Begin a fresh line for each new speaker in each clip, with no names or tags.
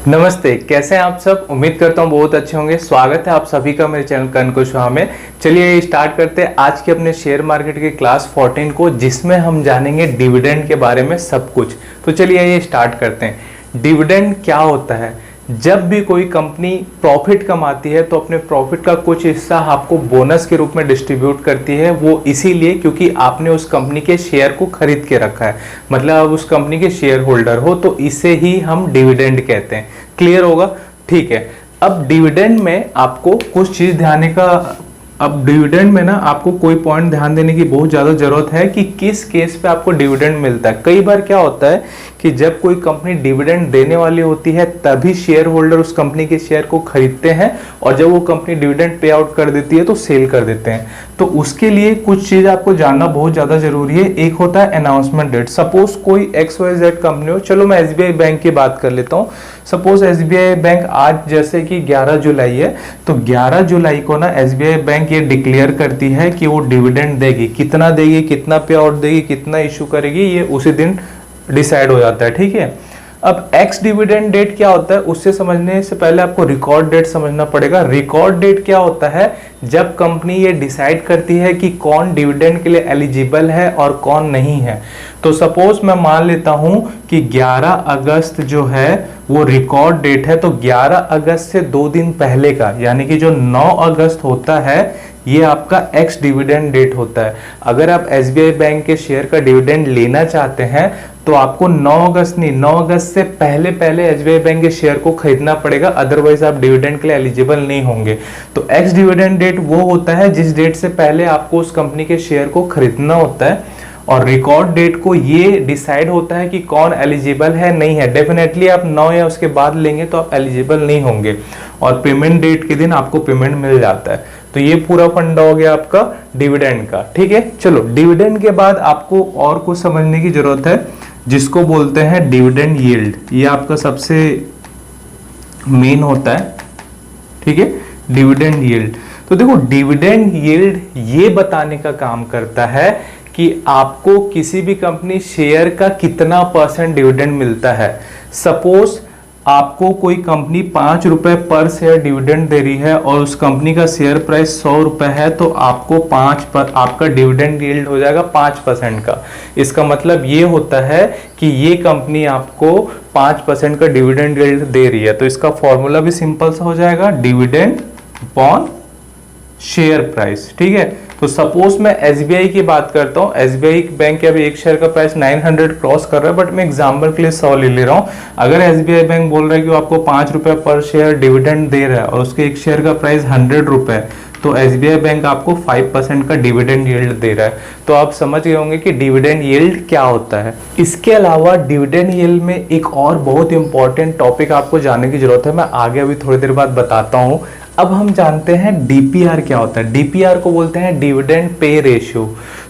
नमस्ते, कैसे हैं आप सब। उम्मीद करता हूँ बहुत अच्छे होंगे। स्वागत है आप सभी का मेरे चैनल कर्ण कुशवाहा में। चलिए स्टार्ट करते हैं आज के अपने शेयर मार्केट के क्लास 14 को, जिसमें हम जानेंगे डिविडेंड के बारे में सब कुछ। तो चलिए ये स्टार्ट करते हैं। डिविडेंड क्या होता है? जब भी कोई कंपनी प्रॉफिट कमाती है तो अपने प्रॉफिट का कुछ हिस्सा आपको बोनस के रूप में डिस्ट्रीब्यूट करती है। वो इसीलिए क्योंकि आपने उस कंपनी के शेयर को खरीद के रखा है, मतलब आप उस कंपनी के शेयर होल्डर हो, तो इसे ही हम डिविडेंड कहते हैं। क्लियर होगा? ठीक है। अब डिविडेंड में आपको कुछ चीज ध्यान का अब डिविडेंड में ना आपको कोई पॉइंट ध्यान देने की बहुत ज़्यादा ज़रूरत है कि किस केस पे आपको डिविडेंड मिलता है। कई बार क्या होता है कि जब कोई कंपनी डिविडेंड देने वाली होती है तभी शेयर होल्डर उस कंपनी के शेयर को खरीदते हैं, और जब वो कंपनी डिविडेंड पे आउट कर देती है तो सेल कर देते हैं। तो उसके लिए कुछ चीज़ आपको जानना बहुत ज़्यादा ज़रूरी है। एक होता है अनाउंसमेंट डेट। सपोज कोई XYZ कंपनी हो, चलो मैं SBI बैंक की बात कर लेता हूँ। सपोज SBI बैंक आज जैसे कि 11 जुलाई है, तो 11 जुलाई को ना SBI बैंक ये डिक्लेयर करती है कि वो डिविडेंड देगी। कितना देगी, कितना पे आउट देगी, कितना इशू करेगी, ये उसी दिन डिसाइड हो जाता है। ठीक है। अब एक्स डिविडेंड डेट क्या होता है, उससे समझने से पहले आपको रिकॉर्ड डेट समझना पड़ेगा। रिकॉर्ड डेट क्या होता है? जब कंपनी ये डिसाइड करती है कि कौन डिविडेंड के लिए एलिजिबल है और कौन नहीं है। तो सपोज मैं मान लेता हूं कि 11 अगस्त जो है वो रिकॉर्ड डेट है, तो 11 अगस्त से 2 दिन पहले का, यानी कि जो 9 अगस्त होता है, ये आपका एक्स डिविडेंड डेट होता है। अगर आप SBI बैंक के शेयर का डिविडेंड लेना चाहते हैं तो आपको 9 अगस्त नहीं, 9 अगस्त से पहले पहले SBI बैंक के शेयर को खरीदना पड़ेगा, अदरवाइज आप डिविडेंड के लिए एलिजिबल नहीं होंगे। तो एक्स डिविडेंड डेट वो होता है जिस डेट से पहले आपको उस कंपनी के शेयर को खरीदना होता है, और रिकॉर्ड डेट को ये डिसाइड होता है कि कौन एलिजिबल है, नहीं है। डेफिनेटली आप 9 या उसके बाद लेंगे तो आप एलिजिबल नहीं होंगे, और पेमेंट डेट के दिन आपको पेमेंट मिल जाता है। तो ये पूरा फंडा हो गया आपका डिविडेंड का। ठीक है। चलो, डिविडेंड के बाद आपको और कुछ समझने की जरूरत है, जिसको बोलते हैं डिविडेंड यील्ड। ये आपका सबसे मेन होता है। ठीक है, डिविडेंड यील्ड। तो देखो, डिविडेंड यील्ड ये बताने का काम करता है कि आपको किसी भी कंपनी शेयर का कितना % डिविडेंड मिलता है। सपोज आपको कोई कंपनी 5 रुपए पर शेयर डिविडेंड दे रही है और उस कंपनी का शेयर प्राइस 100 रुपए है, तो आपको आपका डिविडेंड यील्ड हो जाएगा 5% का। इसका मतलब ये होता है कि ये कंपनी आपको 5% का डिविडेंड यील्ड दे रही है। तो इसका फॉर्मूला भी सिंपल सा हो जाएगा, डिविडेंड अपॉन शेयर प्राइस। ठीक है। तो सपोज मैं SBI की बात करता हूँ। SBI बैंक के अभी एक शेयर का प्राइस 900 क्रॉस कर रहा है, बट मैं एग्जांपल के लिए 100 ले रहा हूँ। अगर SBI बैंक बोल रहा है कि वो आपको 5 रुपए पर शेयर डिविडेंड दे रहा है और उसके एक शेयर का प्राइस 100 रुपए, तो SBI बैंक आपको 5% का डिविडेंड यील्ड दे रहा है। तो आप समझ गए होंगे कि डिविडेंड यील्ड क्या होता है। इसके अलावा डिविडेंड यील्ड में एक और बहुत इंपॉर्टेंट टॉपिक आपको जानने की जरूरत है, मैं आगे अभी थोड़ी देर बाद बताता हूँ। अब हम जानते हैं DPR क्या होता है। DPR को बोलते हैं डिविडेंड पे रेशियो।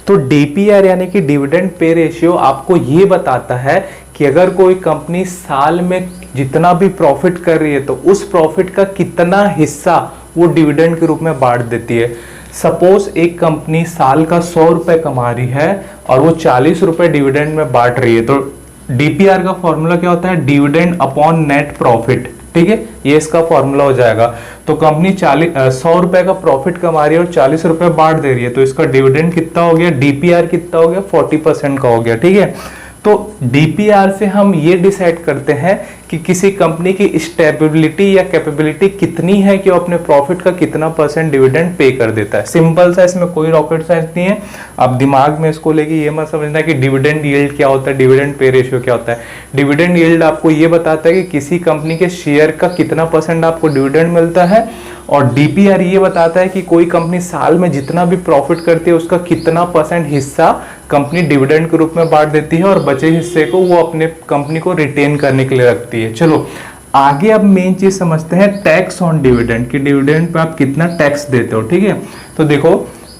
तो DPR यानी कि डिविडेंड पे रेशियो आपको ये बताता है कि अगर कोई कंपनी साल में जितना भी प्रॉफिट कर रही है तो उस प्रॉफिट का कितना हिस्सा वो डिविडेंड के रूप में बांट देती है। सपोज एक कंपनी साल का 100 रुपए कमा रही है और वो 40 रुपए डिविडेंड में बांट रही है, तो DPR का फॉर्मूला क्या होता है? Dividend upon net profit. ठीक है, ये इसका फॉर्मूला हो जाएगा। तो कंपनी 100 रुपए का प्रॉफिट कमा रही है और 40 रुपए बांट दे रही है, तो इसका डिविडेंड कितना हो गया? DPR कितना हो गया? 40% का हो गया। ठीक है। तो DPR से हम ये डिसाइड करते हैं कि किसी कंपनी की स्टेबिलिटी या कैपेबिलिटी कितनी है कि वो अपने प्रॉफिट का कितना % डिविडेंड पे कर देता है। सिंपल सा, इसमें कोई रॉकेट साइंस नहीं है। आप दिमाग में इसको लेके ये मत समझना कि डिविडेंड यील्ड क्या होता है, डिविडेंड पे रेशियो क्या होता है। डिविडेंड यील्ड आपको ये बताता है कि किसी कंपनी के शेयर का कितना % आपको डिविडेंड मिलता है, और DPR ये बताता है कि कोई कंपनी साल में जितना भी प्रॉफिट करती है उसका कितना % हिस्सा कंपनी डिविडेंड के रूप में बांट देती है, और बचे हिस्से को वो अपने कंपनी को रिटेन करने के लिए रखती है। चलो आगे अब मेन चीज समझते हैं, टैक्स ऑन डिविडेंड, कि डिविडेंड पे आप कितना टैक्स देते हो। ठीक है। तो देखो,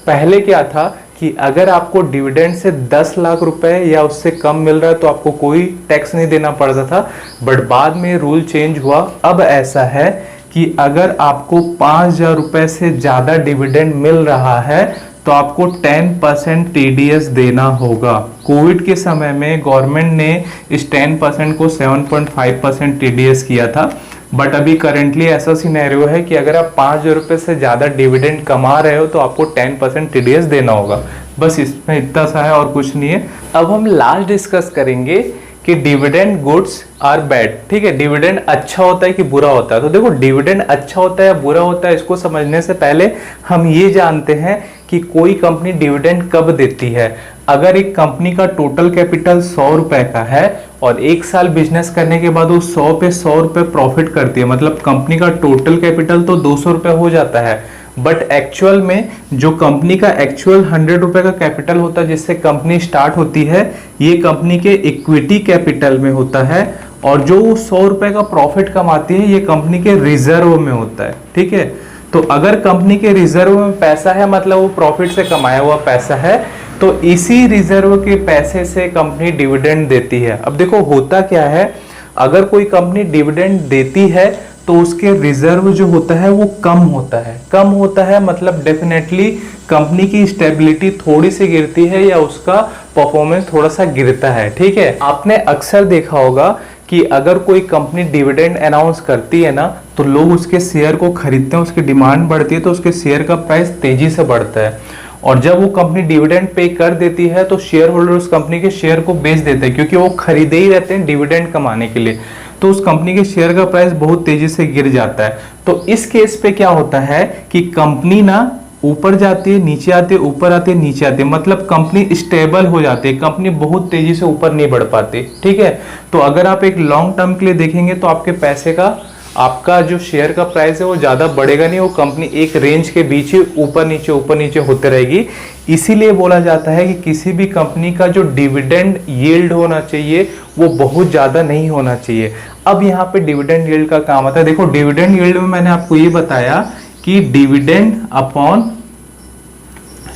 पहले क्या था कि अगर आपको डिविडेंड से 10 लाख रुपए या उससे कम मिल रहा है तो आपको कोई टैक्स नहीं देना पड़ता था, बट बाद में रूल चेंज हुआ। अब ऐसा है कि अगर आपको 5,000 रुपए से ज्यादा डिविडेंड मिल रहा है तो आपको 10% टीडीएस देना होगा। कोविड के समय में गवर्नमेंट ने इस 10% को 7.5% टीडीएस किया था, बट अभी करेंटली ऐसा सिनेरियो है कि अगर आप 5 रुपए से ज़्यादा डिविडेंड कमा रहे हो तो आपको 10% टीडीएस देना होगा। बस इसमें इतना सा है और कुछ नहीं है। अब हम लास्ट डिस्कस करेंगे कि डिविडेंड गुड्स आर बैड। ठीक है, डिविडेंड अच्छा होता है कि बुरा होता है। तो देखो, डिविडेंड अच्छा होता है या बुरा होता है, इसको समझने से पहले हम ये जानते हैं कि कोई कंपनी डिविडेंड कब देती है। अगर एक कंपनी का टोटल कैपिटल 100 रुपए का है और 1 साल बिजनेस करने के बाद वो 100 पे 100 रुपए प्रॉफिट करती है, मतलब कंपनी का टोटल कैपिटल तो 200 रुपए हो जाता है, बट एक्चुअल में जो कंपनी का एक्चुअल 100 रुपए का कैपिटल होता है जिससे कंपनी स्टार्ट होती है, ये कंपनी के इक्विटी कैपिटल में होता है, और जो 100 रुपए का प्रॉफिट कमाती है ये कंपनी के रिजर्व में होता है। ठीक है, तो अगर कंपनी के रिजर्व में पैसा है, मतलब वो प्रॉफिट से कमाया हुआ पैसा है, तो इसी रिजर्व के पैसे से कंपनी डिविडेंड देती है। अब देखो होता क्या है, अगर कोई कंपनी डिविडेंड देती है तो उसके रिजर्व जो होता है वो कम होता है। कम होता है मतलब डेफिनेटली कंपनी की स्टेबिलिटी थोड़ी सी गिरती है या उसका परफॉर्मेंस थोड़ा सा गिरता है। ठीक है, आपने अक्सर देखा होगा कि अगर कोई कंपनी डिविडेंड अनाउंस करती है ना, तो लोग उसके शेयर को खरीदते हैं, उसकी डिमांड बढ़ती है तो उसके शेयर का प्राइस तेजी से बढ़ता है, और जब वो कंपनी डिविडेंड पे कर देती है तो शेयर होल्डर उस कंपनी के शेयर को बेच देते हैं, क्योंकि वो खरीदे ही रहते हैं डिविडेंड कमाने के लिए, तो उस कंपनी के शेयर का प्राइस बहुत तेजी से गिर जाता है। तो इस केस पे क्या होता है कि कंपनी ना ऊपर जाती है, नीचे आती है, ऊपर आती है, नीचे आती है, मतलब कंपनी स्टेबल हो जाती है, कंपनी बहुत तेजी से ऊपर नहीं बढ़ पाती। ठीक है, तो अगर आप एक लॉन्ग टर्म के लिए देखेंगे तो आपके पैसे का, आपका जो शेयर का प्राइस है वो ज्यादा बढ़ेगा नहीं, वो कंपनी एक रेंज के बीच ही ऊपर नीचे होते रहेगी। इसीलिए बोला जाता है कि किसी भी कंपनी का जो डिविडेंड यील्ड होना चाहिए वो बहुत ज्यादा नहीं होना चाहिए। अब यहाँ पे डिविडेंड यील्ड का काम आता है। देखो, डिविडेंड यील्ड में मैंने आपको ये बताया कि डिविडेंड अपॉन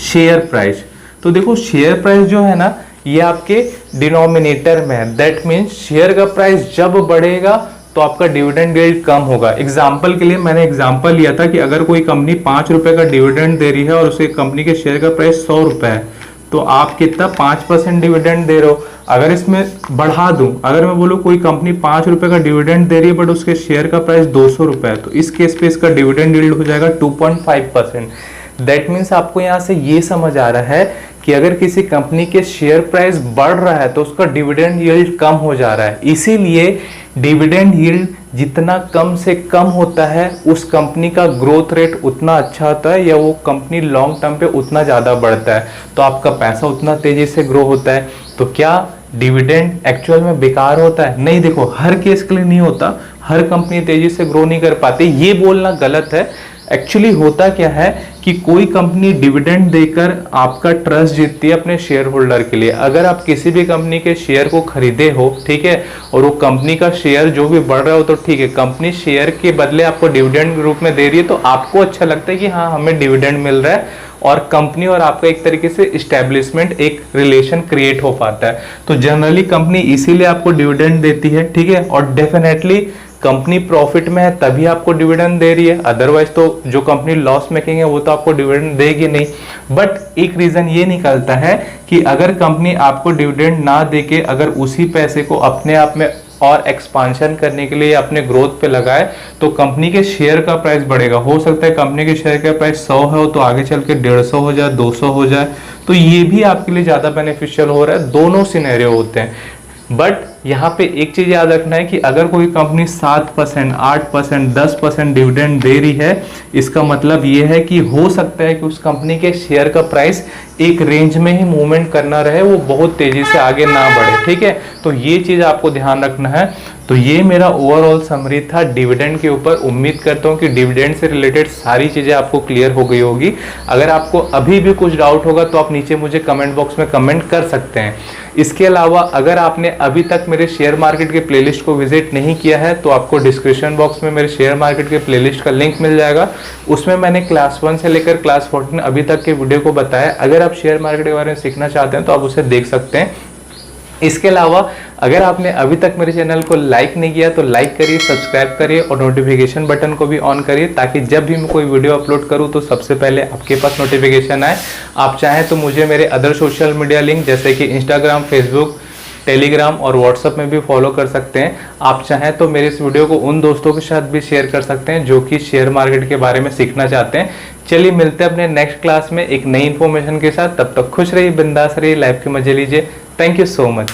शेयर प्राइस। तो देखो, शेयर प्राइस जो है ना ये आपके डिनोमिनेटर में है, दैट मीन्स शेयर का प्राइस जब बढ़ेगा तो आपका डिविडेंड यील्ड कम होगा। एग्जाम्पल के लिए मैंने एग्जाम्पल लिया था कि अगर कोई कंपनी 5 रुपए का डिविडेंड दे रही है और उसे कंपनी के शेयर का प्राइस 100 रुपए है, तो आप कितना 5% डिविडेंड दे रहे हो। अगर इसमें बढ़ा दूं, अगर मैं बोलूं कोई कंपनी 5 रुपए का डिविडेंड दे रही है बट उसके शेयर का प्राइस 200 रुपए है, तो इस केस पे इसका डिविडेंड यील्ड हो जाएगा 2.5%। दैट मीन्स आपको यहाँ से ये समझ आ रहा है कि अगर किसी कंपनी के शेयर प्राइस बढ़ रहा है तो उसका डिविडेंड यील्ड कम हो जा रहा है। इसीलिए डिविडेंड यील्ड जितना कम से कम होता है उस कंपनी का ग्रोथ रेट उतना अच्छा होता है, या वो कंपनी लॉन्ग टर्म पे उतना ज़्यादा बढ़ता है, तो आपका पैसा उतना तेजी से ग्रो होता है। तो क्या डिविडेंड एक्चुअल में बेकार होता है? नहीं, देखो हर केस के लिए नहीं होता, हर कंपनी तेजी से ग्रो नहीं कर पाती, ये बोलना गलत है। एक्चुअली होता क्या है कि कोई कंपनी डिविडेंड देकर आपका ट्रस्ट जीतती है अपने शेयर होल्डर के लिए। अगर आप किसी भी कंपनी के शेयर को खरीदे हो, ठीक है, और वो कंपनी का शेयर जो भी बढ़ रहा हो तो ठीक है, कंपनी शेयर के बदले आपको डिविडेंड रूप में दे रही है, तो आपको अच्छा लगता है कि हाँ हमें डिविडेंड मिल रहा है, और कंपनी और आपका एक तरीके से इस्टेब्लिशमेंट, एक रिलेशन क्रिएट हो पाता है। तो जनरली कंपनी इसीलिए आपको डिविडेंड देती है, ठीक है, और डेफिनेटली कंपनी प्रॉफिट में है तभी आपको डिविडेंड दे रही है, अदरवाइज तो जो कंपनी लॉस मेकिंग है वो तो आपको डिविडेंड देगी नहीं। बट एक रीजन ये निकलता है कि अगर कंपनी आपको डिविडेंड ना देके अगर उसी पैसे को अपने आप में और एक्सपांशन करने के लिए अपने ग्रोथ पे लगाए तो कंपनी के शेयर का प्राइस बढ़ेगा। हो सकता है कंपनी के शेयर का प्राइस 100 हो तो आगे चल के 150 हो जाए, 200 हो जाए, तो ये भी आपके लिए ज्यादा बेनिफिशियल हो रहा है। दोनों सिनेरियो होते हैं। बट यहाँ पे एक चीज याद रखना है कि अगर कोई कंपनी 7%, 8%, 10% डिविडेंड दे रही है, इसका मतलब ये है कि हो सकता है कि उस कंपनी के शेयर का प्राइस एक रेंज में ही मूवमेंट करना रहे, वो बहुत तेजी से आगे ना बढ़े, ठीक है। तो ये चीज आपको ध्यान रखना है। तो ये मेरा ओवरऑल समरी था डिविडेंड के ऊपर। उम्मीद करता हूँ कि डिविडेंड से रिलेटेड सारी चीजें आपको क्लियर हो गई होगी। अगर आपको अभी भी कुछ डाउट होगा तो आप नीचे मुझे कमेंट बॉक्स में कमेंट कर सकते हैं। इसके अलावा अगर आपने अभी तक मेरे शेयर मार्केट के प्लेलिस्ट को विजिट नहीं किया है तो आपको डिस्क्रिप्शन बॉक्स में मेरे शेयर मार्केट के प्लेलिस्ट का लिंक मिल जाएगा। उसमें मैंने क्लास 1 से लेकर क्लास 14 अभी तक के वीडियो को बताया। अगर आप शेयर मार्केट के बारे में सीखना चाहते हैं तो आप उसे देख सकते हैं। इसके अलावा अगर आपने अभी तक मेरे चैनल को लाइक नहीं किया तो लाइक करिए, सब्सक्राइब करिए और नोटिफिकेशन बटन को भी ऑन करिए, ताकि जब भी मैं कोई वीडियो अपलोड करूं तो सबसे पहले आपके पास नोटिफिकेशन आए। आप चाहें तो मुझे मेरे अदर सोशल मीडिया लिंक जैसे कि इंस्टाग्राम, फेसबुक, टेलीग्राम और व्हाट्सएप में भी फॉलो कर सकते हैं। आप चाहें तो मेरे इस वीडियो को उन दोस्तों के साथ भी शेयर कर सकते हैं जो कि शेयर मार्केट के बारे में सीखना चाहते हैं। चलिए मिलते हैं अपने नेक्स्ट क्लास में एक नई इन्फॉर्मेशन के साथ। तब तक खुश रहिए, बिंदास रहिए, लाइफ के मजे लीजिए। Thank you so much.